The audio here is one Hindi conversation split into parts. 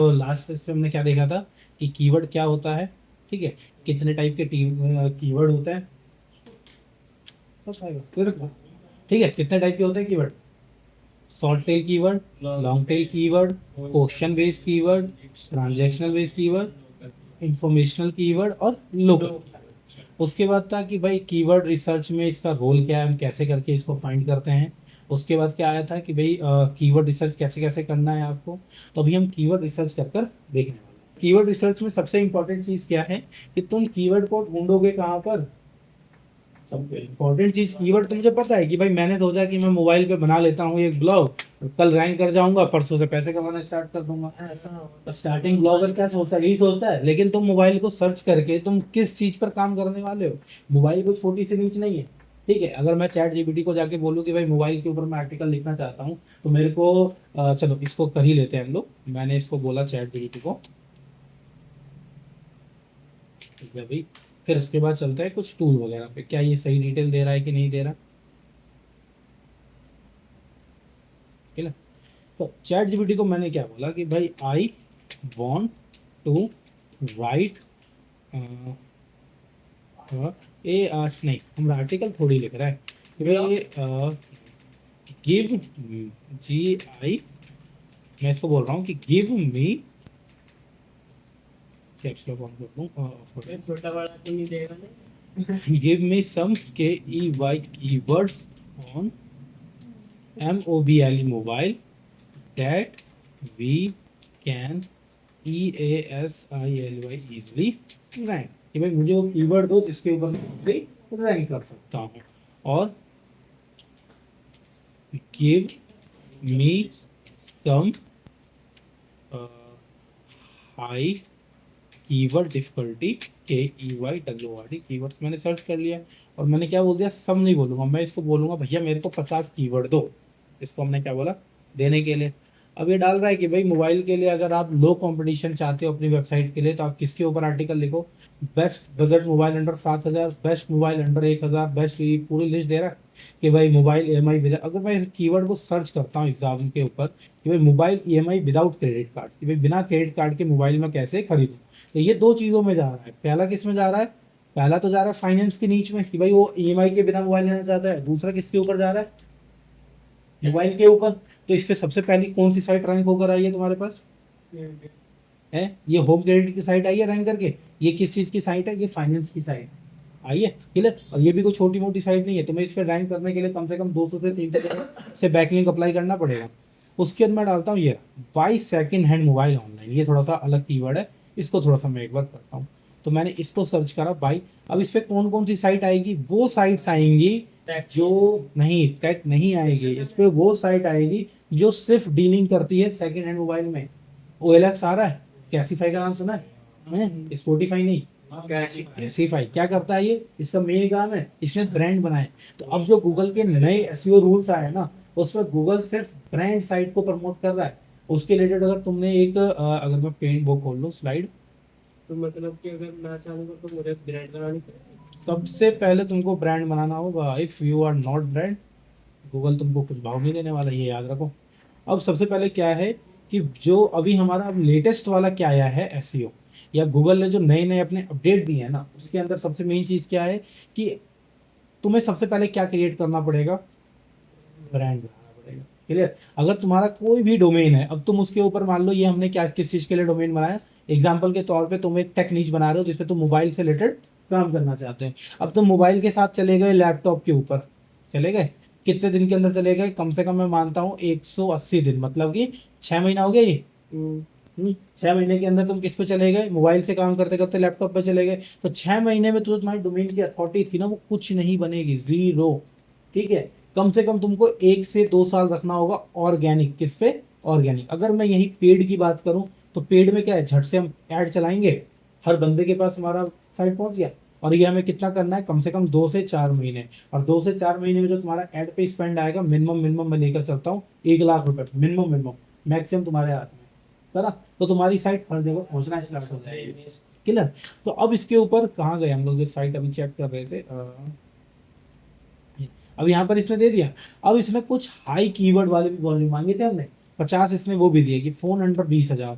तो लास्ट टेस्ट में हमने क्या देखा था कि कीवर्ड क्या होता है, ठीक है, कितने टाइप के कीवर्ड होते हैं, सब आएगा, फिर रखो। ठीक है, कितने टाइप के होते हैं keyword? Short tail keyword, long tail keyword, question based keyword, transactional based keyword, informational keyword और लोकल। उसके बाद था कि भाई कीवर्ड रिसर्च में इसका रोल क्या है, हम कैसे करके इसको फाइंड करते हैं। उसके बाद क्या आया था कि भाई कीवर्ड रिसर्च कैसे कैसे करना है आपको। तो अभी हम कीवर्ड रिसर्च कर कर देखने वाले हैं। कीवर्ड रिसर्च में सबसे इंपॉर्टेंट चीज़ क्या है कि तुम कीवर्ड को ढूंढोगे कहाँ पर। सबसे इम्पोर्टेंट चीज कीवर्ड, तो मुझे पता है कि भाई मैंने सोचा कि मैं मोबाइल पे बना लेता हूँ एक ब्लॉग, कल रैंक कर जाऊंगा, परसों से पैसे कमाना स्टार्ट कर दूंगा। ऐसा स्टार्टिंग ब्लॉगर क्या सोचता है, यही सोचता है। लेकिन तुम मोबाइल को सर्च करके तुम किस चीज पर काम करने वाले हो। मोबाइल को छोटी सी नीच नहीं है, ठीक है। अगर मैं चैट जीपीटी को जाके बोलूँ कि भाई मोबाइल के ऊपर मैं आर्टिकल लिखना चाहता हूँ, तो मेरे को चलो इसको कर ही लेते हैं हम लोग। मैंने इसको बोला चैट जीपीटी को, ठीक है भाई। फिर उसके बाद चलते हैं कुछ टूल वगैरह पे, क्या ये सही डिटेल दे रहा है कि नहीं दे रहा, ठीक है। तो चैट जीपीटी को मैंने क्या बोला कि भाई आई वॉन्ट टू राइट ए नहीं, हमारा आर्टिकल थोड़ी लिख रहा है कि भाई गिव जी आई, मैं इसको बोल रहा हूँ कि give me, caps lock on कर दूँ छोटा बड़ा तो नहीं देगा ना। Give me some K E Y keyword on M O B L E mobile that we can EASILY easily rank, कि भाई मुझे वो कीवर्ड दो जिसके ऊपर मैं रैंक कर सकता हूँ। और give me some high keyword difficulty KEYWORD keywords मैंने सर्च कर लिया। और मैंने क्या बोल दिया, सम नहीं बोलूंगा मैं, इसको बोलूंगा भैया मेरे को 50 कीवर्ड दो। इसको हमने क्या बोला, देने के लिए। अब ये डाल रहा है कि भाई मोबाइल के लिए अगर आप लो कंपटीशन चाहते हो अपनी वेबसाइट के लिए, तो आप किसके ऊपर आर्टिकल लिखो। Best budget mobile under 7,000, best mobile under 1,000, best, पूरी लिस्ट दे रहा है कि भाई मोबाइल EMI विद। अगर मैं इस कीवर्ड को सर्च करता हूँ एग्जाम के ऊपर कि भाई mobile EMI without credit card, कि भाई बिना क्रेडिट कार्ड के मोबाइल में कैसे खरीदूं, तो ये दो चीज़ों में जा रहा है। पहला किस में जा रहा है, पहला तो जा रहा है फाइनेंस के नीच में कि भाई वो EMI के बिना मोबाइल लेना चाहता है। दूसरा किसके ऊपर जा रहा है, मोबाइल के ऊपर। तो इस पे सबसे पहली कौन सी साइट रैंक होकर आई है तुम्हारे पास, है ये होम क्रेडिट की साइट आई है रैंक करके। ये किस चीज़ की साइट है, ये फाइनेंस की साइट आई है, क्लियर। और ये भी कोई छोटी मोटी साइट नहीं है, तुम्हें इस पर रैंक करने के लिए कम से कम 200 से 300 से बैकलिंक अप्लाई करना पड़ेगा। उसके अंदर मैं डालता हूँ ये by second hand mobile online, ये थोड़ा सा अलग कीवर्ड है, इसको थोड़ा सा मैं एक बार करता हूँ। तो मैंने इसको सर्च करा बाई। अब इस पर कौन कौन सी साइट आएगी, वो साइट्स आएंगी जो, नहीं टेक नहीं आएगी इस पे, वो साइट आएगी जो सिर्फ डीलिंग करती है सेकेंड हैंड मोबाइल में। OLX आ रहा है, कैसीफाई का नाम सुना है, स्पॉटिफाई नहीं, कैसीफाई क्या करता है ये, इसका मेन काम है इसने ब्रांड बनाए। तो अब जो गूगल के नए एसईओ रूल्स आए ना, उसमें गूगल सिर्फ ब्रांड साइट को प्रमोट कर रहा है। उसके रिलेटेड अगर तुमने एक अगर मैं पेंट वो खोल लूँ स्लाइड, तो मतलब कि अगर मैं चाहूंगा तो मुझे ब्रांड बनानी पड़ेगी। सबसे पहले तुमको ब्रांड बनाना होगा। If you are not brand, Google तुमको कुछ भाव नहीं देने वाला, ये याद रखो। अब सबसे पहले क्या है कि जो अभी हमारा अब लेटेस्ट वाला क्या आया है एसईओ, या गूगल ने जो नए नए अपने अपडेट दिए हैं ना, उसके अंदर सबसे मेन चीज़ क्या है कि तुम्हें सबसे पहले क्या क्रिएट करना पड़ेगा, ब्रांड बनाना पड़ेगा, क्लियर। अगर तुम्हारा कोई भी डोमेन है, अब तुम उसके ऊपर मान लो ये हमने क्या किस चीज़ के लिए डोमेन बनाया, एग्जाम्पल के तौर पे तुम एक टेक नीच बना रहे हो जिसपे तुम मोबाइल से रिलेटेड काम करना चाहते हैं। अब तुम मोबाइल के साथ चले गए लैपटॉप के ऊपर, चले गए, कितने दिन के अंदर चले गए, कम से कम मैं मानता हूँ 180 दिन, मतलब कि 6 महीना हो गया ये। 6 महीने के अंदर तुम किस पे चले गए, मोबाइल से काम करते करते लैपटॉप पे चले गए। तो 6 महीने में तो तुम्हारी डोमेन की अथॉरिटी थी ना, वो कुछ नहीं बनेगी, जीरो, ठीक है। कम से कम तुमको 1 से 2 साल रखना होगा ऑर्गेनिक, किस पे, ऑर्गेनिक। अगर मैं यही पेड की बात करूं, तो पेड में क्या है, झट से हम ऐड चलाएंगे, हर बंदे के पास हमारा साइट पहुंच गया। और ये हमें कितना करना है, कम से कम 2 से 4 महीने। और 2 से 4 महीने में जो तुम्हारा एड पे स्पेंड आएगा, मिनिमम मिनिमम मैं लेकर चलता हूँ 1 लाख रुपए, मिनिमम मिनिमम, मैक्सिमम तुम्हारे हाथ में, है ना। तो तुम्हारी साइट हर जगह पहुंचना स्टार्ट हो जाएगी, क्लियर। तो अब इसके ऊपर कहाँ गए हम लोग, जो साइट अभी चेक कर रहे थे, अब यहाँ पर इसने दे दिया। अब इसने कुछ हाई कीवर्ड वाले भी वॉल्यूम मांगे थे हमने, 50 इसमें वो भी दिए कि phone under 20,000,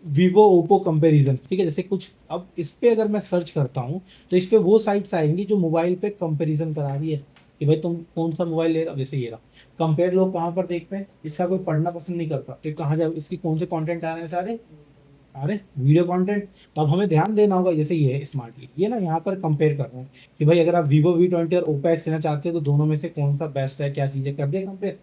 Vivo Oppo comparison, ठीक है। जैसे कुछ अब इस पे अगर मैं सर्च करता हूँ तो इस पे वो साइट्स आएंगी जो मोबाइल पे कंपैरिजन करा रही है कि भाई तुम कौन सा मोबाइल ले रहे हो। जैसे ये रहा कंपेयर, लोग कहाँ पर देखते हैं, इसका कोई पढ़ना पसंद नहीं करता तो कहाँ जाए, इसकी कौन से कंटेंट आ रहे हैं सारे, अरे वीडियो कंटेंट। तो अब हमें ध्यान देना होगा, जैसे ये है स्मार्टली, ये ना यहाँ पर कंपेयर कर रहे हैं कि भाई अगर आप वीवो V20 और ओप्पो एक्स लेना चाहते हैं तो दोनों में से कौन सा बेस्ट है, क्या चीज़ें कर दिया कंपेयर।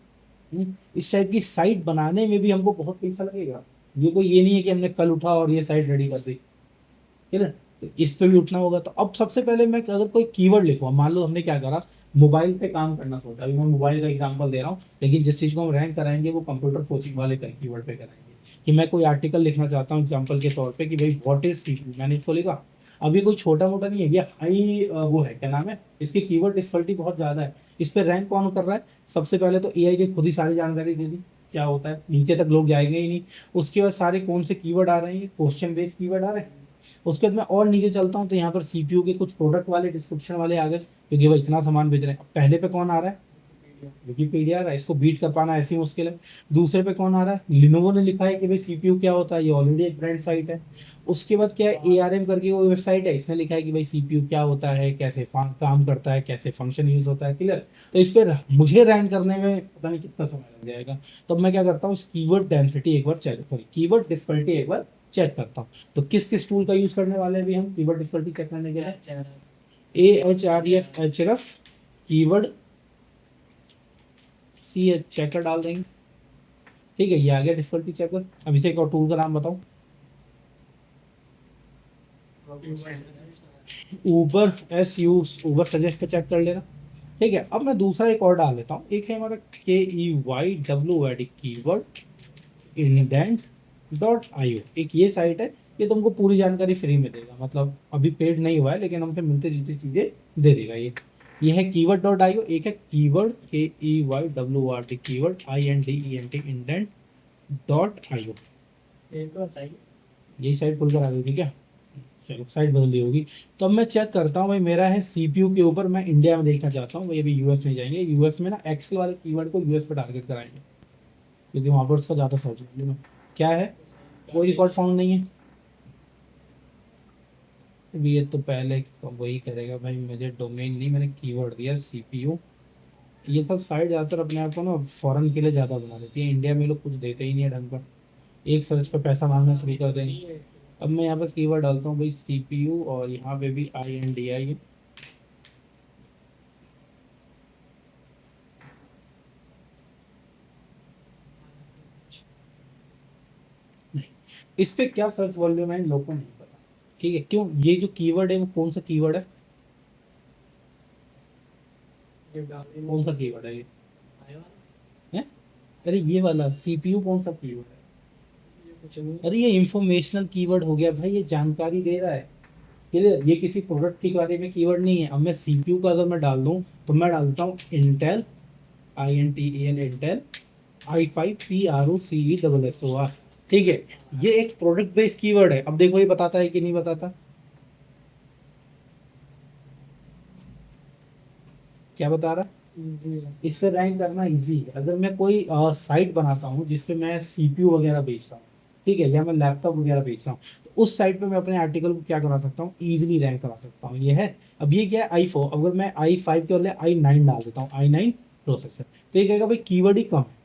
इस टाइप की साइट बनाने में भी हमको बहुत पैसा लगेगा। ये कोई ये नहीं है कि हमने कल उठा और ये साइट रेडी कर दी, ठीक है। तो इस पे भी उठना होगा। तो अब सबसे पहले मैं अगर कोई कीवर्ड लिखूँ, मान लो हमने क्या करा, मोबाइल पे काम करना सोचा, अभी मैं मोबाइल का एग्जांपल दे रहा हूँ, लेकिन जिस चीज़ को हम रैंक कराएंगे वो कंप्यूटर कोचिंग वाले कीवर्ड पे कराएंगे। कि मैं कोई आर्टिकल लिखना चाहता हूँ एग्जांपल के तौर पे कि भाई व्हाट इज CPU, मैंने इसको लिखा। अब ये कोई छोटा मोटा नहीं है, ये हाई वो है, क्या नाम है, इसकी कीवर्ड डिफिकल्टी बहुत ज़्यादा है। इस पे रैंक कौन कर रहा है, सबसे पहले तो AI ने खुद ही सारी जानकारी दे दी क्या होता है, नीचे तक लोग जाएंगे ही नहीं। उसके बाद सारे कौन से कीवर्ड आ रहे हैं, क्वेश्चन बेस्ड कीवर्ड आ रहे हैं। उसके बाद मैं और नीचे चलता हूँ तो यहाँ पर CPU के कुछ प्रोडक्ट वाले डिस्क्रिप्शन वाले आ गए, क्योंकि भाई इतना सामान बेच रहे हैं। अब पहले पे कौन आ रहा है, विकीपीडिया आ रहा है, इसको बीट कर पाना ऐसी मुश्किल है। दूसरे पे कौन आ रहा है, लिनोवो ने लिखा है कि भाई CPU क्या होता है, ये ऑलरेडी एक ब्रांड साइट है। उसके बाद क्या है, ARM करके वो वेबसाइट है, इसने लिखा है कि भाई CPU क्या होता है, कैसे काम करता है, कैसे फंक्शन यूज होता है, क्लियर। तो इस पर मुझे रैंक करने में पता नहीं कितना समय लग जाएगा। तो अब मैं क्या करता हूँ, इस कीवर्ड डेंसिटी एक बार चेक, सॉरी कीवर्ड डिफिकल्टी एक बार चेक करता हूँ। तो किस किस टूल का यूज करने वाले हैं अभी हम कीवर्ड डिफिकल्टी चेक करने के लिए, Ahref कीवर्ड सी चेकर डाल देंगे, ठीक है। ये आ गया डिफिकल्टी चेकर। अब इसे एक और टूल का नाम बताओ, ऊबर ऊबर सजेस्ट पे चेक कर लेना, ठीक है। अब मैं दूसरा एक और डाल लेता हूँ, एक है हमारा KEYWORD कीवर्ड इंडेंट .io, एक ये साइट है। ये तुमको पूरी जानकारी फ्री में देगा, मतलब अभी पेड नहीं हुआ है लेकिन हमसे मिलते जुलती चीजें दे देगा ये है कीवर्ड .io, एक है keyword KEYWORD keyword INDENT indent .io। ये तो बताइए। यही साइट खुलकर आ गई थी क्या, चलो साइट बदल दी होगी। तो अब मैं चेक करता हूँ भाई, मेरा है CPU के ऊपर, मैं इंडिया में देखना चाहता हूँ भाई, अभी US में जाएंगे, US में ना एक्सेल वाले कीवर्ड को US पे टारगेट कराएंगे, क्योंकि वहाँ पर उसका ज़्यादा सर्च वैल्यू है। क्या है, कोई रिकॉर्ड फाउंड नहीं है। अभी ये तो पहले वही करेगा भाई, मुझे डोमेन नहीं, मैंने कीवर्ड दिया CPU। ये सब साइट ज़्यादातर अपने आप को ना फॉरेन के लिए ज़्यादा बना देती है, इंडिया में लोग कुछ देते ही नहीं है ढंग का, एक सर्च पर पैसा मांगना शुरू कर देंगे। अब मैं यहाँ पर कीवर्ड डालता हूँ भाई CPU, और यहाँ पे भी INDI है। नहीं, इस पे क्या सर्च वॉल्यूम है इन लोगों को नहीं पता, ठीक है। क्यों, ये जो कीवर्ड है वो कौन सा कीवर्ड है, कौन सा कीवर्ड है ये है? अरे ये वाला CPU कौन सा कीवर्ड है, कुछ नहीं। अरे ये इंफॉर्मेशनल कीवर्ड हो गया भाई, ये जानकारी दे रहा है, क्लियर। ये किसी प्रोडक्ट के बारे में कीवर्ड नहीं है। अब मैं CPU का अगर मैं डाल दूं तो मैं डालता हूँ इंटेल INTEL इंटेल i5PROCESSOR, ठीक है। ये एक प्रोडक्ट बेस्ड कीवर्ड है। अब देखो ये बताता है कि नहीं बताता, क्या बता रहा है, Easy है। इस पे रैंक करना इजी है। अगर मैं कोई साइट बनाता हूँ जिसपे मैं CPU वगैरह बेचता हूँ, ठीक है, या मैं लैपटॉप वगैरह बेचता हूँ, तो उस साइट पे मैं अपने आर्टिकल को क्या करा सकता हूँ, इजीली रैंक करा सकता हूँ। ये है। अब ये क्या है, i4, अगर मैं i5 के बदले i9 डाल देता हूँ, i9 प्रोसेसर, तो ये कहेगा भाई कीवर्ड ही कम है।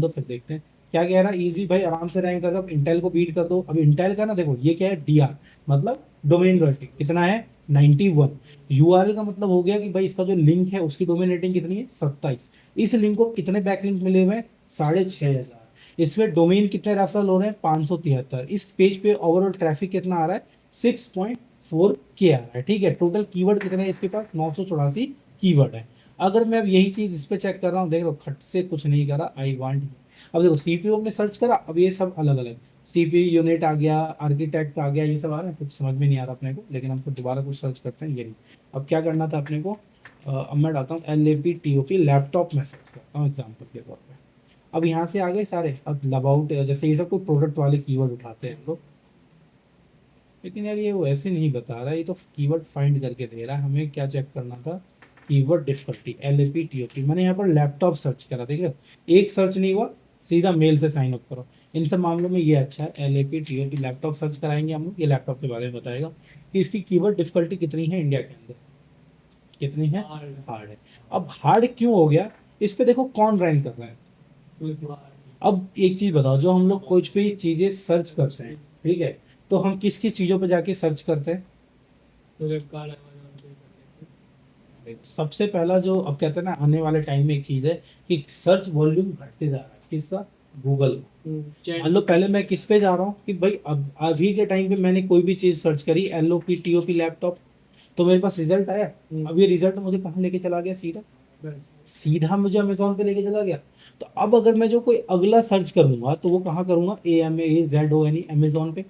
तो फिर देखते हैं क्या कह रहा है, इजी भाई आराम से रैंक कर दो, अब इंटेल को बीट कर दो। अब इंटेल का ना देखो ये क्या है, DR मतलब डोमेन रेटिंग कितना है, 91। URL का मतलब हो गया कि भाई इसका जो लिंक है उसकी डोमेन रेटिंग कितनी है, 27। इस लिंक को कितने बैकलिंक मिले हुए हैं, 6500। इसमें डोमेन कितने रेफरल हो रहे हैं, 573। इस पेज पे ओवरऑल ट्रैफिक कितना आ रहा है, 6.4K आ रहा है, ठीक है। टोटल कीवर्ड कितने हैं इसके पास, 984 कीवर्ड है। अगर मैं अब यही चीज इस पे चेक कर रहा हूँ, देख लो खट से कुछ नहीं करा, आई वांट। अब देखो CPU हमने सर्च करा, अब ये सब अलग अलग, CPU यूनिट आ गया, आर्किटेक्ट आ गया, ये सब आ रहा है, कुछ समझ में नहीं आ रहा अपने को, लेकिन हमको दोबारा कुछ सर्च करते हैं, ये नहीं। अब क्या करना था अपने को, अब मैं डालता हूँ LAPTOP, लैपटॉप में सर्च करता हूँ एग्जाम्पल के तौर पर। अब यहाँ से आ गए सारे, अब अबाउट जैसे ये सब कोई प्रोडक्ट वाले कीवर्ड उठाते हैं हम लोग, लेकिन यार ये वो ऐसे नहीं बता रहा है, ये तो कीवर्ड फाइंड करके दे रहा है। हमें क्या चेक करना था, कीवर्ड डिफिकल्टी LAPTOP। मैंने यहाँ पर लैपटॉप सर्च करा, ठीक है, एक सर्च नहीं हुआ, सीधा मेल से साइन अप करो। इन सब मामलों में ये अच्छा है, LAPTOP लैपटॉप सर्च कराएंगे हम लोग, ये लैपटॉप के बारे में बताएगा कि इसकी कीवर्ड डिफिकल्टी कितनी है इंडिया के अंदर, कितनी है, हार्ड है। अब हार्ड क्यों हो गया, इस पे देखो कौन रैंक कर रहा है। अब एक चीज बताओ, जो हम लोग कुछ भी चीजें सर्च करते हैं, ठीक है, तो हम किस किस चीजों पे जाके सर्च करते हैं। सबसे पहला जो अब कहते हैं ना, आने वाले टाइम में एक चीज है कि सर्च वॉल्यूम घटते जा रहा है, किसका, गूगल का। मान लो पहले मैं किस पे जा रहा हूँ कि भाई अब अभी के टाइम पे मैंने कोई भी चीज सर्च करी, LOPTOP लैपटॉप, तो मेरे पास रिजल्ट आया। अब ये रिजल्ट मुझे कहाँ लेके चला गया, सीधा सीधा मुझे अमेजोन पे लेके चला गया। तो अब अगर मैं जो कोई अगला सर्च करूंगा तो वो कहाँ करूंगा, AMAZONE, अमेजोन पे,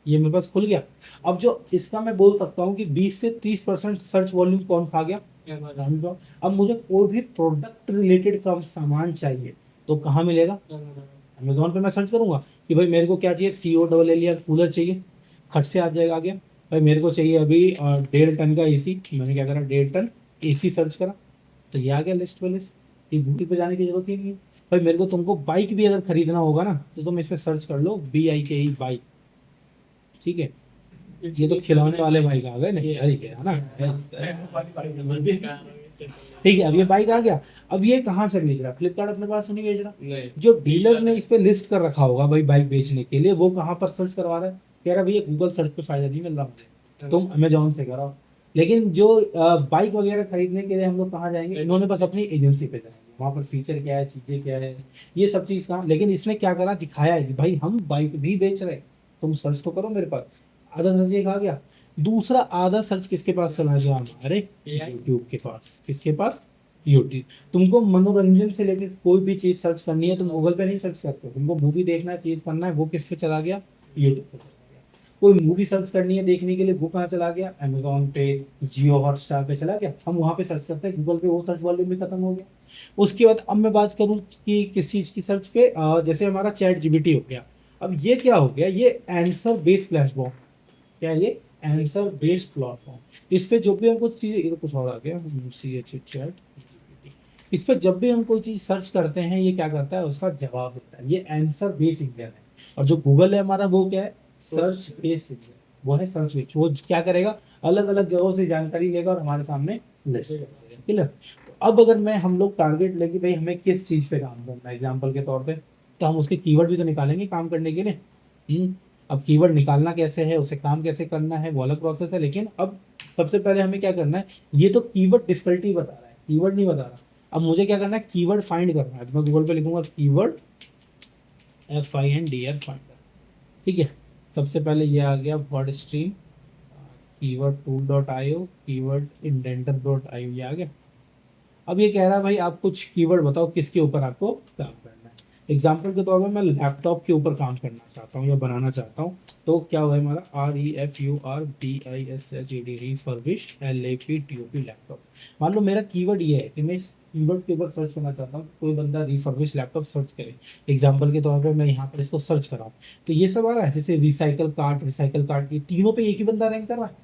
ये मेरे पास खुल गया। अब जो इसका मैं बोल सकता हूँ कि 20 से 30% सर्च वॉल्यूम कौन खा गया, अमेजोन। अब मुझे कोई भी प्रोडक्ट रिलेटेड का सामान चाहिए तो कहाँ मिलेगा, अमेजोन पे मैं सर्च करूंगा कि भाई मेरे को क्या चाहिए, COLL या कूलर चाहिए, खट से आ जाएगा आगे। भाई मेरे को चाहिए अभी 1.5 टन का AC, मैंने क्या करा, 1.5 टन AC सर्च करा, तो ये आ गया लिस्ट पे लिस्ट। ये गूगल पे जाने की जरूरत ही नहीं है। भाई मेरे को तुमको बाइक भी अगर खरीदना होगा ना तो तुम इस पे सर्च कर लो, BIKE बाइक, ठीक है। ये तो खिलौने वाले बाइक आ गए, नहीं यार ये है ना, ठीक है। अब ये बाइक आ गया, अब ये कहाँ से भेज रहा है, फ्लिपकार्ट अपने पास से नहीं भेज रहा, जो डीलर ने इस पे लिस्ट कर रखा होगा भाई बाइक बेचने के लिए, वो कहाँ पर सर्च करवा रहा है, कह रहा भैया गूगल सर्च पे फायदा नहीं मिल रहा मुझे, तुम अमेजोन से कराओ। लेकिन जो बाइक वगैरह खरीदने के लिए हम लोग कहाँ जाएंगे, इन्होंने बस अपनी एजेंसी पे जाएंगे, वहाँ पर फीचर क्या है, चीजें क्या है, ये सब चीज कहाँ। लेकिन इसने क्या करा, दिखाया है कि भाई हम बाइक भी बेच रहे हैं, तुम सर्च तो करो मेरे पास। आधा सर्च ये खा गया, दूसरा आधा सर्च किसके पास चला गया, हमारे यूट्यूब के पास। किसके पास, यूट्यूब। तुमको मनोरंजन से रिलेटेड कोई भी चीज सर्च करनी है तुम गूगल पे नहीं सर्च करते हो, तुमको मूवी देखना है, चीज करना है, वो किस पे चला गया, यूट्यूब पे चला गया। कोई मूवी सर्च करनी है देखने के लिए, वो कहाँ चला गया, अमेजोन पे, जियो हॉटस्टार पे चला गया, हम वहाँ पे सर्च करते हैं, गूगल पे वो सर्च वॉल्यूम भी खत्म हो गया। उसके बाद अब मैं बात करूँ कि किस चीज की सर्च पे, जैसे हमारा ChatGPT हो गया। अब ये क्या हो गया, ये आंसर बेस्ड प्लेटफॉर्म, क्या है ये, आंसर बेस्ड प्लेटफॉर्म। इस पे जो भी हम कुछ चीज, ये तो कुछ और आ गया, CH चैट, इस पे जब भी हम कोई चीज सर्च करते हैं ये क्या करता है, उसका जवाब देता है। ये आंसर बेस्ड इंजन है। और जो गूगल है हमारा, वो क्या है, सर्च बेस्ड इंजन, वो है सर्च बेस्ड। वो क्या करेगा, अलग अलग जगहों से जानकारी लेगा और हमारे सामने लिस्ट करेगा, क्लियर। तो अब अगर मैं, हम लोग टारगेट लेंगे भाई हमें किस चीज पे काम करना है एग्जाम्पल के तौर पे, तो हम उसके कीवर्ड भी तो निकालेंगे काम करने के लिए। अब कीवर्ड निकालना कैसे है, उसे काम कैसे करना है, वो अलग प्रोसेस है। लेकिन अब सबसे पहले हमें क्या करना है, ये तो कीवर्ड डिफिकल्टी बता रहा है, कीवर्ड नहीं बता रहा। अब मुझे क्या करना है, कीवर्ड फाइंड करना है। तो मैं गूगल पे लिखूंगा कीवर्ड, FINDR फाइंडर, ठीक है। सबसे पहले ये आ गया वर्ड स्ट्रीम, keywordtool.io, कीवर्ड इंडेंटर.io, ये आ गया। अब ये कह रहा है भाई आप कुछ कीवर्ड बताओ किसके ऊपर आपको काम करना है। एग्जाम्पल के तौर पर मैं लैपटॉप के ऊपर काम करना चाहता हूँ या बनाना चाहता हूँ, तो क्या होगा हमारा, REFURBISHED, रिफर्बिश LAPTOP लैपटॉप। मान लो मेरा कीवर्ड ये है कि मैं इस कीवर्ड के ऊपर सर्च करना चाहता हूँ, कोई बंदा रिफर्बिश लैपटॉप सर्च करे, एग्जाम्पल के तौर पर मैं यहाँ पर इसको सर्च कर रहा हूँ, तो ये सब आ रहा है, जैसे रिसाइकल कार्ट, ये तीनों पे एक ही बंदा रैंक कर रहा है,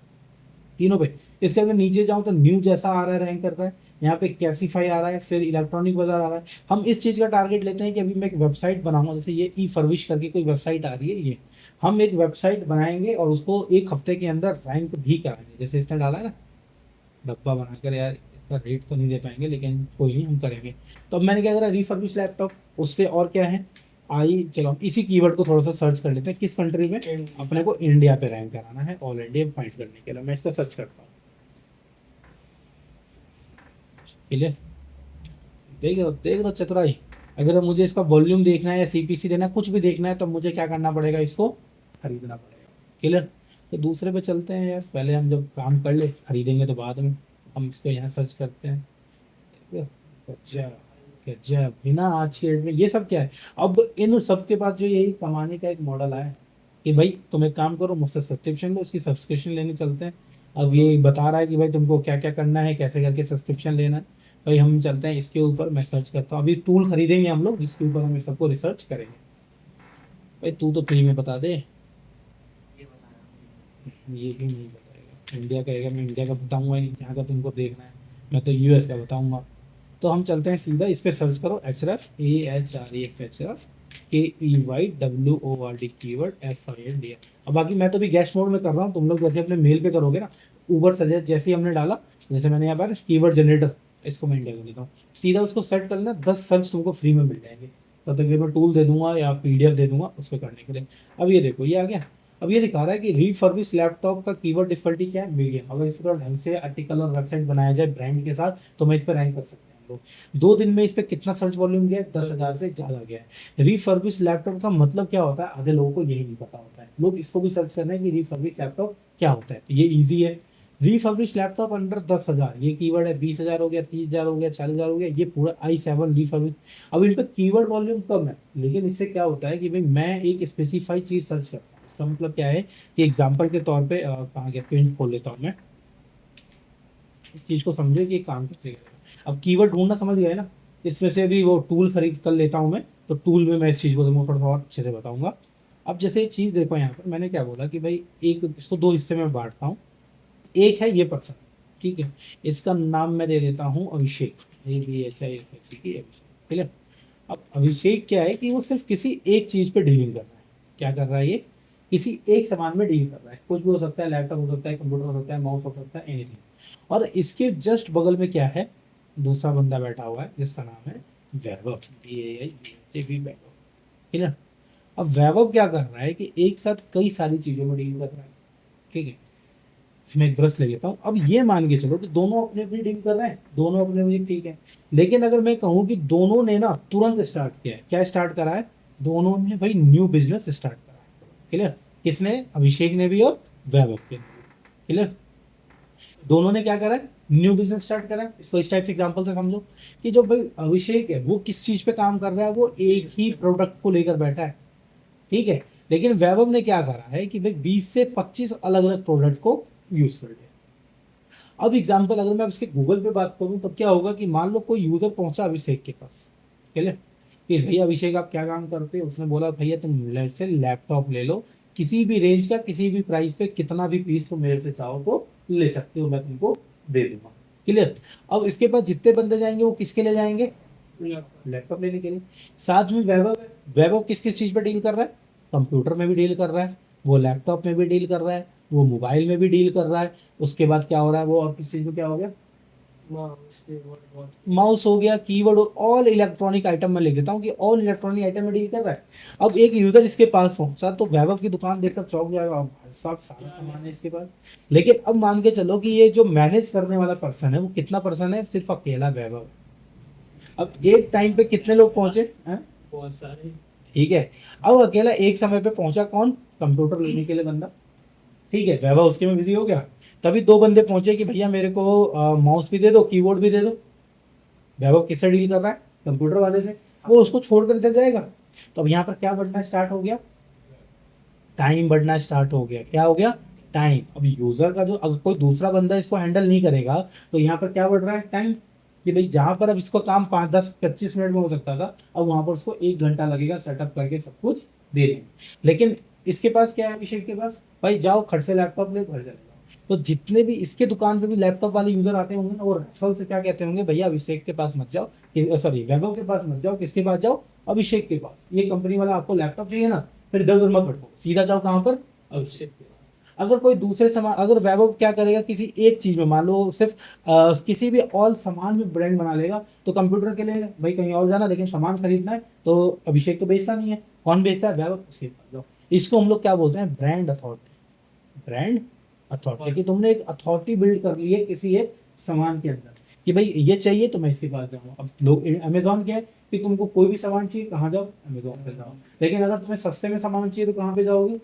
तीनों पे। इसके अगर नीचे जाऊं तो न्यू जैसा आ रहा है, रैंक कर रहा है, यहाँ पे कैसीफाई आ रहा है, फिर इलेक्ट्रॉनिक बाजार आ रहा है। हम इस चीज़ का टारगेट लेते हैं कि अभी मैं एक वेबसाइट बनाऊंगा, जैसे ये ई फर्विश करके कोई वेबसाइट आ रही है, ये हम एक वेबसाइट बनाएंगे और उसको एक हफ्ते के अंदर रैंक भी कराएंगे। जैसे इसने डाला है ना डब्बा बनाकर, यार इसका रेट तो नहीं दे पाएंगे लेकिन कोई नहीं, हम करेंगे। तो अब मैंने क्या करा, रिफर्बिश लैपटॉप, उससे और क्या है, चलो इसी कीवर्ड को थोड़ा सा सर्च कर लेते हैं, किस कंट्री में, अपने को इंडिया पे रैंक कराना है, ऑल इंडिया फाइंड करने के लिए मैं इसको सर्च करता हूँ, क्लियर। देख लो चतुराई। अगर मुझे इसका वॉल्यूम देखना है या CPC देना है, कुछ भी देखना है, तो मुझे क्या करना पड़ेगा, इसको खरीदना पड़ेगा, क्लियर। तो दूसरे पे चलते हैं यार, पहले हम जब काम कर ले, खरीदेंगे तो बाद में। हम इसको यहाँ सर्च करते हैं, गजब गजब, बिना आज के डेट में ये सब क्या है। अब इन सब के बाद जो यही कमाने का एक मॉडल आया कि भाई तुम एक काम करो, मुझसे सब्सक्रिप्शन लो, इसकी सब्सक्रिप्शन लेने चलते हैं। अब ये बता रहा है कि भाई तुमको क्या क्या करना है, कैसे करके सब्सक्रिप्शन लेना है। भाई हम चलते हैं इसके ऊपर, मैं सर्च करता हूँ, अभी टूल खरीदेंगे हम लोग, इसके ऊपर हम इस सबको रिसर्च करेंगे। भाई तू तो फ्री में बता दे, ये भी नहीं बताएगा, इंडिया कहेगा, मैं इंडिया का बताऊंगा ही नहीं, यहाँ का तुमको देखना है। मैं तो यूएस का बताऊंगा। तो हम चलते हैं सीधा इस पे सर्च करो एचरफ AHREF एचरफ KEYWORD कीवर्ड FIND। अब बाकी मैं तो भी गेस्ट मोड में कर रहा हूँ, तुम लोग जैसे अपने मेल पे करोगे ना, ऊबर सजेस्ट जैसे ही हमने डाला, जैसे मैंने यहाँ पर कीवर्ड जनरेटर, इसको मैं इंडिया कर देता हूँ, सीधा उसको सेट कर लेना, 10 सर्च तुमको फ्री में मिल जाएंगे। तब तक ये मैं टूल दे दूंगा या PDF दे दूंगा उसको करने के लिए। अब ये देखो ये आ गया। अब ये दिखा रहा है कि रिफर्बिश लैपटॉप का कीवर्ड डिफिकल्टी क्या है, मीडियम। अगर इसको थोड़ा ढंग से आर्टिकल और वेबसाइट बनाया जाए ब्रांड के साथ तो मैं इस पर रैंक कर सकते हैं हम लोग। 2 दिन में इस पर कितना सर्च वॉल्यूम गया है, 10,000 से ज़्यादा गया है। रिफर्बिश लैपटॉप का मतलब क्या होता है, आधे लोगों को यही नहीं पता होता है। लोग इसको भी सर्च कर रहे हैं कि रिफर्बिश लैपटॉप क्या होता है, तो ये ईजी है। रिफर्बिश लैपटॉप अंडर 10,000 ये कीवर्ड है, 20,000 हो गया, 30,000 हो गया, 40,000 हो गया, ये पूरा i7 रिफर्बिश। अब इन पर कीवर्ड वॉल्यूम कम है, लेकिन इससे क्या होता है कि भाई मैं एक स्पेसिफाई चीज सर्च करता हूँ। इसका मतलब क्या है कि एग्जाम्पल के तौर पे कहाँ गया, प्रिंट खोल लेता हूँ मैं, इस चीज को समझे कि ये काम कैसे करेगा। अब कीवर्ड ढूंढना समझ गए ना, इसमें से भी वो टूल खरीद कर लेता हूँ मैं, तो टूल में मैं इस चीज को तुमको थोड़ा सा और अच्छे से बताऊंगा। अब जैसे ये चीज देखो, यहाँ पर मैंने क्या बोला कि भाई एक इसको 2 हिस्से में बांटता हूँ। एक है ये पर्सन, ठीक है, इसका नाम मैं दे देता हूँ अभिषेक, अभिषेक, ठीक है। अब अभिषेक क्या है कि वो सिर्फ किसी एक चीज पे डीलिंग कर रहा है। क्या कर रहा है ये, किसी एक सामान में डील कर रहा है, कुछ भी हो सकता है, लैपटॉप हो सकता है, कंप्यूटर हो सकता है, माउस हो सकता है, एनीथिंग। और इसके जस्ट बगल में क्या है, दूसरा बंदा बैठा हुआ है जिसका नाम है वैभव, वैभव, ठीक है। अब वैभव क्या कर रहा है कि एक साथ कई सारी चीजों में डील कर रहा है, ठीक है। मैं एक ब्रश ले लेता हूँ। अब ये मान के चलो कि दोनों अपने अपनी डील कर रहे हैं, दोनों अपने अपनी, ठीक है। लेकिन अगर मैं कहूँ कि दोनों ने ना तुरंत स्टार्ट किया है, क्या स्टार्ट करा है, दोनों ने भाई न्यू बिजनेस स्टार्ट करा है, क्लियर। किसने, अभिषेक ने भी और वैभव ने भी, क्लियर। दोनों ने क्या करा है, न्यू बिजनेस स्टार्ट करा है। इसको इस टाइप से एग्जांपल से समझो कि जो भाई अभिषेक है वो किस चीज पे काम कर रहा है, वो एक ही प्रोडक्ट को लेकर बैठा है, ठीक है। लेकिन वैभव ने क्या करा है कि भाई 20 से 25 अलग अलग प्रोडक्ट को यूज कर लिया। अब एग्जाम्पल अगर मैं उसके गूगल पे बात करूं तब क्या होगा कि मान लो कोई यूजर पहुंचा अभिषेक के पास, ठीक कि भैया अभिषेक आप क्या काम करते हो, उसने बोला भैया तुम मेरे से लैपटॉप ले लो, किसी भी रेंज का, किसी भी प्राइस पे, कितना भी पीस तुम मेरे से चाहो तो ले सकते हो, मैं तुमको दे दूंगा, क्लियर। अब इसके पास जितने बंदे जाएंगे वो किसके लिए जाएंगे, लैपटॉप लेने के लिए। साथ में वैभव है, वैभव किस किस चीज पे डील कर रहा है, कंप्यूटर में भी डील कर रहा है, वो लैपटॉप में भी डील कर रहा है, वो मोबाइल में भी डील कर रहा है। उसके बाद क्या हो रहा है, वो और किस चीज में क्या हो गया, माउस हो गया, कीबोर्ड, और ऑल इलेक्ट्रॉनिक आइटम में लिख देता हूँ कि ऑल इलेक्ट्रॉनिक आइटम में डील कर रहा है। अब एक यूजर इसके पास पहुंचा तो वैभव की दुकान देखकर चौंक जाएगा, अब भाई साहब सारा सामान है इसके पास। लेकिन अब मान के चलो कि ये जो मैनेज करने वाला पर्सन है वो कितना पर्सन है, सिर्फ अकेला वैभव। अब एक टाइम पे कितने लोग पहुंचे हैं, बहुत सारे। ठीक है। अब अकेला एक समय पे पहुंचा कौन, कंप्यूटर लेने के लिए बंदा, ठीक है, वैभव उसके में बिजी हो गया। तभी 2 बंदे पहुंचे कि भैया मेरे को माउस भी दे दो, कीबोर्ड भी दे दो। वैभव किससे डील कर रहा है, कंप्यूटर वाले से, वो उसको छोड़ कर दे जाएगा। तो अब यहाँ पर क्या बढ़ना स्टार्ट हो गया, टाइम बढ़ना स्टार्ट हो गया। क्या हो गया, टाइम। अब यूजर का जो, अगर कोई दूसरा बंदा इसको हैंडल नहीं करेगा तो यहाँ पर क्या बढ़ रहा है, टाइम। कि भाई जहां पर अब इसको काम 5, 10, 25 मिनट में हो सकता था, अब वहां पर उसको 1 घंटा लगेगा सेटअप करके सब कुछ दे देंगे। लेकिन इसके पास क्या है, अभिषेक के पास, भाई जाओ खट से लैपटॉप ले, घर चले जाओ। तो जितने भी इसके दुकान पे भी लैपटॉप वाले यूजर आते होंगे ना, वो रेफरल से क्या कहते होंगे, भैया अभिषेक के पास मत जाओ, सॉरी वैभव के पास मत जाओ, किसके पास जाओ, अभिषेक के पास। ये कंपनी वाला आपको लैपटॉप चाहिए ना, फिर इधर उधर मत भटको, सीधा जाओ कहाँ पर, अभिषेक के पास। अगर कोई दूसरे सामान, अगर वैभव क्या करेगा किसी एक चीज में, मान लो सिर्फ किसी भी ऑल सामान में ब्रांड बना लेगा, तो कंप्यूटर के लिए भाई कहीं और जाना, लेकिन सामान खरीदना है तो अभिषेक तो बेचता नहीं है, कौन बेचता है, वैभव, उसके पास जाओ। इसको हम लोग क्या बोलते हैं, ब्रांड अथॉरिटी। ब्रांड अथॉरिटी, कि तुमने एक अथॉरिटी बिल्ड कर ली है किसी एक सामान के अंदर, कि भाई ये चाहिए तो मैं इसके पास जाऊँगा। अब लोग, अमेजोन क्या है कि तुमको कोई भी सामान चाहिए कहाँ जाओ, अमेजोन पे जाओ। लेकिन अगर तुम्हें सस्ते में सामान चाहिए तो कहाँ पे जाओगे,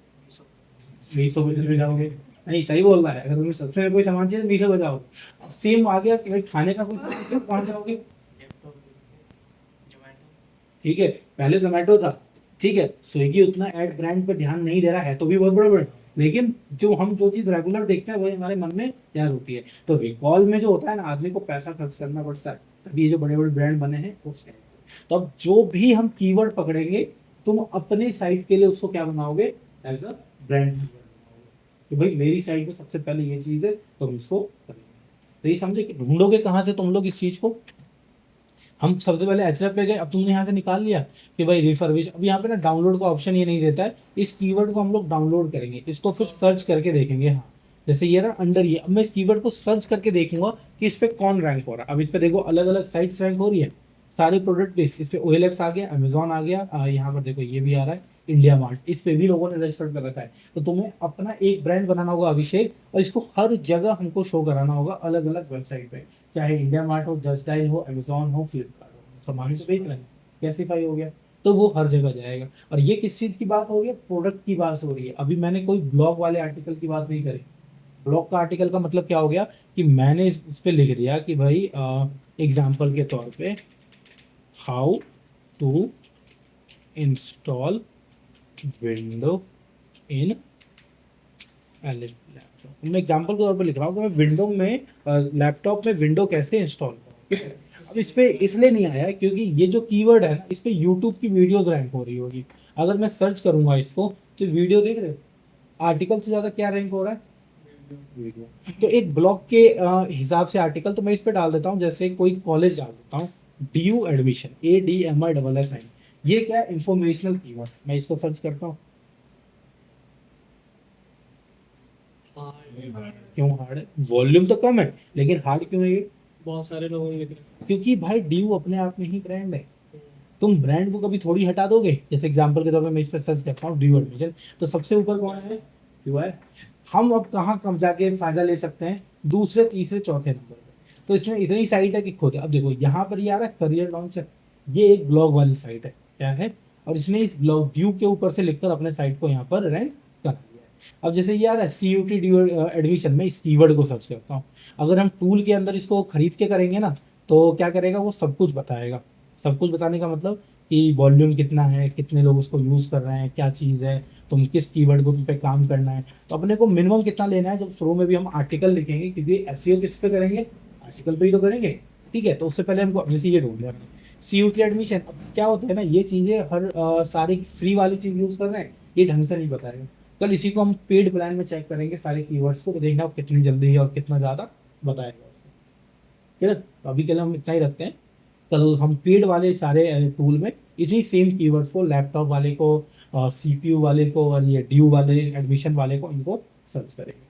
मीशो पे चले जाओगे। नहीं सही बोल रहा है, अगर तुम्हें सस्ते में कोई सामान चाहिए तो मीशो पे जाओगे। अब सेम आ गया कि भाई खाने का कोई सामान चाहिए तो कहाँ जाओगे, ठीक है। पहले जोमेटो था, ठीक है, स्विगी उतना एड ब्रांड पे ध्यान नहीं दे रहा है, तो भी बहुत बड़ा ब्रांड। लेकिन जो चीज रेगुलर देखते हैं वही हमारे मन में तैयार होती है। तो रिकॉल में जो होता है ना, आदमी को पैसा खर्च करना पड़ता है, तभी ये जो बड़े बड़े ब्रांड बने हैं उस टाइम। तो अब जो भी हम कीवर्ड पकड़ेंगे, तुम अपने साइट के लिए उसको क्या बनाओगे, एज अ ब्रांड बनाओगे कि भाई मेरी साइट में सबसे पहले ये चीज है, तो हम इसको करेंगे। तो ये समझे कि ढूंढोगे कहाँ से तुम लोग इस चीज को। हम सबसे पहले एचरेफ पे गए, अब तुमने यहाँ से निकाल लिया कि भाई रिफर्बिश। अब यहाँ पे ना डाउनलोड का ऑप्शन ये नहीं रहता है, इस कीवर्ड को हम लोग डाउनलोड करेंगे, इसको फिर सर्च करके देखेंगे। हाँ, जैसे ये ना अंडर ये, अब मैं इस कीवर्ड को सर्च करके देखूंगा कि इस पे कौन रैंक हो रहा है। अब इस पे देखो अलग अलग साइट्स रैंक हो रही है, सारे प्रोडक्ट बेस। इस पे OLX आ गया, अमेजोन आ गया, यहाँ पर देखो ये भी आ रहा है इंडिया मार्ट, इस पे भी लोगों ने रजिस्टर कर रखा है। तो तुम्हें अपना एक ब्रांड बनाना होगा अभिषेक, और इसको हर जगह हमको शो कराना होगा अलग अलग वेबसाइट पे, चाहे इंडिया मार्ट हो, जस्ट डायल हो, अमेजोन हो, फ्लिपकार्ट हो, सामान तो बेच रहे हैं, कैसीफाई हो गया, तो वो हर जगह जाएगा। और ये किस चीज की बात हो रही है, प्रोडक्ट की बात हो रही है। अभी मैंने कोई ब्लॉग वाले आर्टिकल की बात नहीं करी। ब्लॉग का आर्टिकल का मतलब क्या हो गया कि मैंने इस पे लिख दिया कि भाई एग्जाम्पल के तौर पे how to install window in laptop. मैं एग्जाम्पल के तौर पे लिख रहा हूँ कि मैं विंडो में लैपटॉप में विंडो कैसे इंस्टॉल करूँ। अब इस पे इसलिए नहीं आया क्योंकि ये जो कीवर्ड है ना, इस पे यूट्यूब की वीडियोस रैंक हो रही होगी। अगर मैं सर्च करूंगा इसको तो वीडियो देख रहे हो, आर्टिकल से ज़्यादा क्या रैंक हो रहा है, वीडियो। तो एक ब्लॉग के हिसाब से आर्टिकल तो मैं इस पे डाल देता हूँ, जैसे कोई कॉलेज डाल देता हूँ, DU एडमिशन, ADMISSIN। ये क्या है, इंफॉर्मेशनल कीवर्ड। मैं इसको सर्च करता हूँ, क्यों हार्ड है, वॉल्यूम तो कम है लेकिन हार्ड क्यों है ये, बहुत सारे लोगों ने लिख रखा क्योंकि भाई DU अपने आप में ही ब्रांड है। तुम ब्रांड को कभी थोड़ी हटा दोगे। जैसे एग्जांपल के तौर पे मैं इस पर सर्च करता हूँ DU एडमिशन, तो सबसे ऊपर कौन है, DU है। हम अब कहाँ कम जाके फायदा ले सकते हैं, दूसरे तीसरे चौथे नंबर पे। तो इसमें इतनी साइट है कि खुद, अब देखो यहाँ पर ये आ रहा है करियर लॉन्चर, ये एक ब्लॉग वाली साइट है, क्या है, और इसने इस ब्लॉग DU के ऊपर से लिखकर अपने साइट को यहाँ पर रैंक कर दिया है। अब जैसे ये आ रहा है CUT DU एडमिशन, में इस कीवर्ड को सर्च करता हूँ, अगर हम टूल के अंदर इसको खरीद के करेंगे ना, तो क्या करेगा, वो सब कुछ बताएगा। सब कुछ बताने का मतलब कि वॉल्यूम कितना है, कितने लोग उसको यूज़ कर रहे हैं, क्या चीज़ है, तुम किस कीवर्ड को तुम पे काम करना है। तो अपने को मिनिमम कितना लेना है, जब शुरू में भी हम आर्टिकल लिखेंगे, क्योंकि SEO किस पे करेंगे, आर्टिकल पे ही तो करेंगे। ठीक है, तो उससे पहले हमको जैसे ये ढूंढ लिया CUT एडमिशन। अब क्या होता है ना, ये चीज़ें हर सारी फ्री वाली चीज़ यूज़ कर रहे हैं, ये ढंग से नहीं बताएगा। कल इसी को हम पेड प्लान में चेक करेंगे सारे कीवर्ड्स को, तो देखना वो कितनी जल्दी है और कितना ज़्यादा बताएगा उसको। ठीक है, तो अभी के लिए हम इतना ही रखते हैं। कल हम पेड वाले सारे टूल में इन्हीं सेम कीवर्ड्स को, लैपटॉप वाले को, CPU वाले को, और ये DU वाले एडमिशन वाले को, इनको सर्च करेंगे।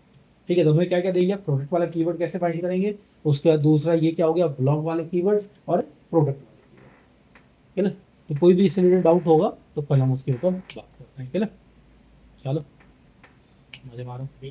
ठीक है, तो हमें क्या क्या देंगे, प्रोडक्ट वाला कीवर्ड कैसे फाइंड करेंगे, उसके बाद दूसरा ये क्या हो गया, ब्लॉग वाले कीवर्ड्स और प्रोडक्ट वाले कीवर्ड। ठीक है ना, तो कोई भी इससे रिलेटेड डाउट होगा तो कल हम उसके ऊपर बात करते हैं। ठीक है ना, चलो मजे मारो। है।